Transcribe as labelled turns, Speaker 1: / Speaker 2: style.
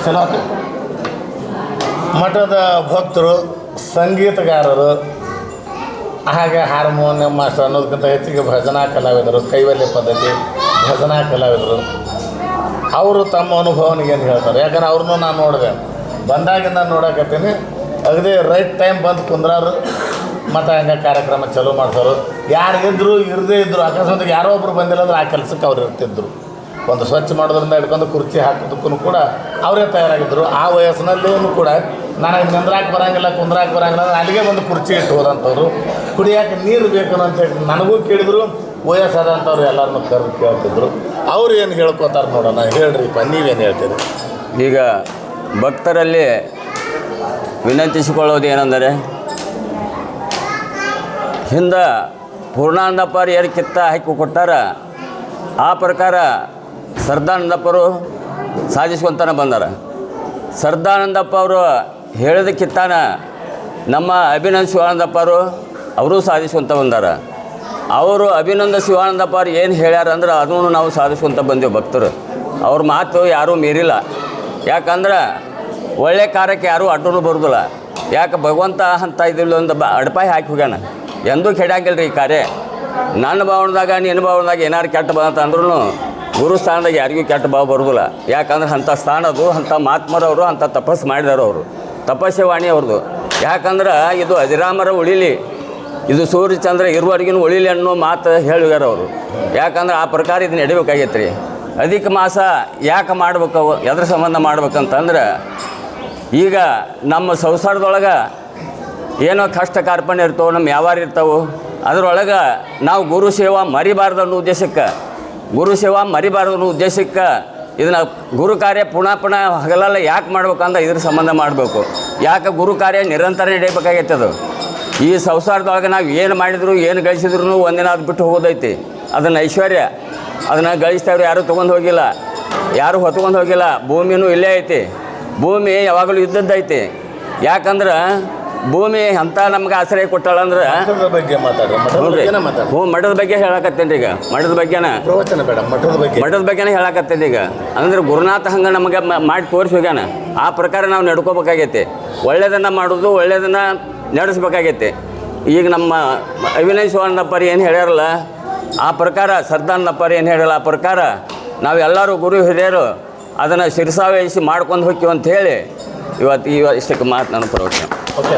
Speaker 1: ಚಲೋ ಮಠದ ಭಕ್ತರು, ಸಂಗೀತಗಾರರು, ಹಾಗೆ ಹಾರ್ಮೋನಿಯಂ ಮಾಸ್ಟರ್ ಅನ್ನೋದಕ್ಕಿಂತ ಹೆಚ್ಚಿಗೆ ಭಜನಾ ಕಲಾವಿದರು, ಕೈವಲ್ಯ ಪದ್ಧತಿ ಭಜನಾ ಕಲಾವಿದರು ಅವರು ತಮ್ಮ ಅನುಭವನಿಗೆ ಏನು ಹೇಳ್ತಾರೆ. ಯಾಕಂದ್ರೆ ಅವ್ರನ್ನೂ ನಾನು ನೋಡಿದೆ, ಬಂದಾಗಿಂದ ನೋಡಕತ್ತೀನಿ. ಅಗದಿ ರೈಟ್ ಟೈಮ್ ಬಂದು ಕುಂದ್ರಾರು ಮತ್ತು ಹಂಗೆ ಕಾರ್ಯಕ್ರಮ ಚಲೋ ಮಾಡ್ತಾರೆ. ಯಾರು ಇದ್ದರು ಇರದೇ ಇದ್ದರು, ಅಕಸ್ಮಾತ್ ಯಾರೋ ಒಬ್ಬರು ಬಂದಿಲ್ಲ ಅಂದ್ರೆ ಆ ಕೆಲಸಕ್ಕೆ ಅವ್ರು ಇರ್ತಿದ್ರು. ಒಂದು ಸ್ವಚ್ಛ ಮಾಡೋದ್ರಿಂದ ಹಿಡ್ಕೊಂಡು ಕುರ್ಚಿ ಹಾಕೋದಕ್ಕೂ ಕೂಡ ಅವರೇ ತಯಾರಾಗಿದ್ದರು. ಆ ವಯಸ್ಸಿನಲ್ಲೂ ಕೂಡ ನನಗೆ ನಿಂದ್ರಾಕೆ ಬರೋಂಗಿಲ್ಲ, ಕುಂದ್ರಾಕೆ ಬರೋಂಗಿಲ್ಲ ಅಂದ್ರೆ ಅಲ್ಲಿಗೆ ಬಂದು ಕುರ್ಚಿ ಇಟ್ಟು ಹೋದಂಥವ್ರು. ಕುಡಿಯೋಕೆ ನೀರು ಬೇಕು ಅಂತೇಳಿ ನನಗೂ ಕೇಳಿದ್ರು. ವಯಸ್ಸಾದಂಥವ್ರು ಎಲ್ಲರನ್ನೂ ಕರೆದು ಕೇಳ್ತಿದ್ರು. ಅವ್ರು ಏನು ಹೇಳ್ಕೊತಾರೆ ನೋಡೋಣ. ಹೇಳ್ರಿಪ್ಪ, ನೀವೇನು ಹೇಳ್ತೀರಿ?
Speaker 2: ಈಗ ಭಕ್ತರಲ್ಲಿ ವಿನಂತಿಸಿಕೊಳ್ಳೋದು ಏನೆಂದರೆ, ಹಿಂದೆ ಪೂರ್ಣಾನಂದಪ್ಪರು ಏನು ಕಿತ್ತ ಹಾಕಿ ಕೊಟ್ಟಾರ ಆ ಪ್ರಕಾರ ಸರ್ದಾನಂದಪ್ಪರು ಸಾಧಿಸ್ಕೊತಾನೆ ಬಂದಾರ. ಸರ್ದಾನಂದಪ್ಪ ಅವರು ಹೇಳಿದ ಕಿತ್ತಾನ ನಮ್ಮ ಅಭಿನಂದ ಶಿವಾನಂದಪ್ಪರು ಅವರೂ ಸಾಧಿಸ್ಕೊತ ಬಂದಾರ. ಅವರು ಅಭಿನಂದ ಶಿವಾನಂದಪ್ಪರು ಏನು ಹೇಳ್ಯಾರ ಅಂದ್ರೆ ಅದನ್ನು ನಾವು ಸಾಧಿಸ್ಕೊತ ಬಂದೆವು ಭಕ್ತರು. ಅವ್ರ ಮಾತು ಯಾರೂ ಮೀರಿಲ್ಲ. ಯಾಕಂದ್ರೆ ಒಳ್ಳೆ ಕಾರ್ಯಕ್ಕೆ ಯಾರೂ ಅಡ್ಡೂ ಬರೋದಿಲ್ಲ. ಯಾಕೆ ಭಗವಂತ ಅಂತ ಇದಿಲ್ಲ ಒಂದು ಅಡಪಾಯಿ ಹಾಕಿ ಹೋಗ್ಯಾನ. ಎಂದೂ ಕೆಡಾಗಿಲ್ಲ ರೀ ಈ ಕಾರ್ಯ. ನನ್ನ ಭಾವನದಾಗ ನಿನ್ನ ಭಾವನದಾಗ ಏನಾರು ಕೆಟ್ಟ ಬಂತ ಅಂದ್ರೂ ಗುರು ಸ್ಥಾನದಾಗ ಯಾರಿಗೂ ಕೆಟ್ಟ ಭಾವ ಬರೋದಿಲ್ಲ. ಯಾಕಂದ್ರೆ ಅಂಥ ಸ್ಥಾನ ಅದು, ಅಂಥ ಮಹಾತ್ಮರವರು ಅಂಥ ತಪಸ್ಸು ಮಾಡಿದಾರೆ ಅವರು, ತಪಸ್ಸೆ ವಾಣಿ ಅವ್ರದ್ದು. ಯಾಕಂದ್ರೆ ಇದು ಅಜರಾಮರ ಉಳಿಲಿ, ಇದು ಸೂರ್ಯ ಚಂದ್ರ ಇರುವವರೆಗಿನ ಉಳಿಲಿ ಅನ್ನೋ ಮಾತು ಹೇಳಿದಾರೆ ಅವರು. ಯಾಕಂದ್ರೆ ಆ ಪ್ರಕಾರ ಇದು ನಡಿಬೇಕಾಗೈತೆ ರೀ. ಅಧಿಕ ಮಾಸ ಯಾಕೆ ಮಾಡ್ಬೇಕು, ಎದ್ರ ಸಂಬಂಧ ಮಾಡ್ಬೇಕಂತಂದ್ರೆ, ಈಗ ನಮ್ಮ ಸಂಸಾರದೊಳಗೆ ಏನೋ ಕಷ್ಟ ಕಾರ್ಪಣ್ಯ ಇರ್ತಾವೆ, ನಮ್ಮ ವ್ಯವಹಾರ ಇರ್ತಾವೆ. ಅದರೊಳಗೆ ನಾವು ಗುರು ಸೇವಾ ಮರಿಬಾರ್ದು ಅನ್ನೋ ಉದ್ದೇಶಕ್ಕೆ, ಗುರು ಸೇವಾ ಮರಿಬಾರ್ದು ಅನ್ನೋ ಉದ್ದೇಶಕ್ಕೆ ಇದನ್ನು ಗುರು ಕಾರ್ಯ ಪುನಃ ಹಗಲೆಲ್ಲ ಯಾಕೆ ಮಾಡ್ಬೇಕಂದ್ರೆ ಇದ್ರ ಸಂಬಂಧ ಮಾಡಬೇಕು. ಯಾಕೆ ಗುರು ಕಾರ್ಯ ನಿರಂತರ ನಡೀಬೇಕಾಗೈತೆ. ಅದು ಈ ಸಂಸಾರದೊಳಗೆ ನಾವು ಏನು ಮಾಡಿದ್ರು ಏನು ಗಳಿಸಿದ್ರು ಒಂದಿನ ಅದು ಬಿಟ್ಟು ಹೋಗೋದೈತಿ. ಅದನ್ನು ಐಶ್ವರ್ಯ ಅದನ್ನು ಗಳಿಸ್ತೇವ್ರು ಯಾರೂ ತೊಗೊಂಡು ಹೋಗಿಲ್ಲ, ಯಾರೂ ಹೊತ್ಕೊಂಡು ಹೋಗಿಲ್ಲ. ಭೂಮಿನೂ ಇಲ್ಲೇ ಐತಿ. ಭೂಮಿ ಯಾವಾಗಲೂ ಇದ್ದದ್ದೈತಿ. ಯಾಕಂದ್ರೆ ಭೂಮಿ ಅಂತ ನಮ್ಗೆ ಆಶ್ರಯ ಕೊಟ್ಟಾಳಂದ್ರೆ
Speaker 1: ಬಗ್ಗೆ ಮಾತಾಡ್ರಿ.
Speaker 2: ಮಠದ ಬಗ್ಗೆ ಹೇಳಕತ್ತೇನೆ ಈಗ. ಮಠದ ಬಗ್ಗೆನ ಮಠದ ಬಗ್ಗೆನೇ ಹೇಳಕತ್ತೇನೆ ಈಗ. ಅಂದ್ರೆ ಗುರುನಾಥ ಹಂಗೆ ನಮಗೆ ಮಾಡಿ ತೋರಿಸಿ ಹೋಗ್ಯಾನ. ಆ ಪ್ರಕಾರ ನಾವು ನಡ್ಕೋಬೇಕಾಗೈತಿ. ಒಳ್ಳೆಯದನ್ನು ಮಾಡೋದು, ಒಳ್ಳೆಯದನ್ನು ನಡೆಸ್ಬೇಕಾಗೈತಿ. ಈಗ ನಮ್ಮ ಅಭಿನಯ ಶಿವಾನಂದಪ್ಪರು ಏನು ಹೇಳ್ಯಾರಲ್ಲ ಆ ಪ್ರಕಾರ, ಸರ್ದಾನಂದಪ್ಪರು ಏನು ಹೇಳ್ಯಾರಲ್ಲ ಆ ಪ್ರಕಾರ ನಾವೆಲ್ಲರೂ ಗುರು ಹಿರಿಯರು ಅದನ್ನು ಶಿರಸಾವಹಿಸಿ ಮಾಡ್ಕೊಂಡು ಹೋಗ್ತೀವಿ ಅಂತ ಹೇಳಿ ಇಷ್ಟಕ್ಕೆ ಮಾತು ನನ್ನ ಪ್ರವಚನ.
Speaker 1: ಓಕೆ.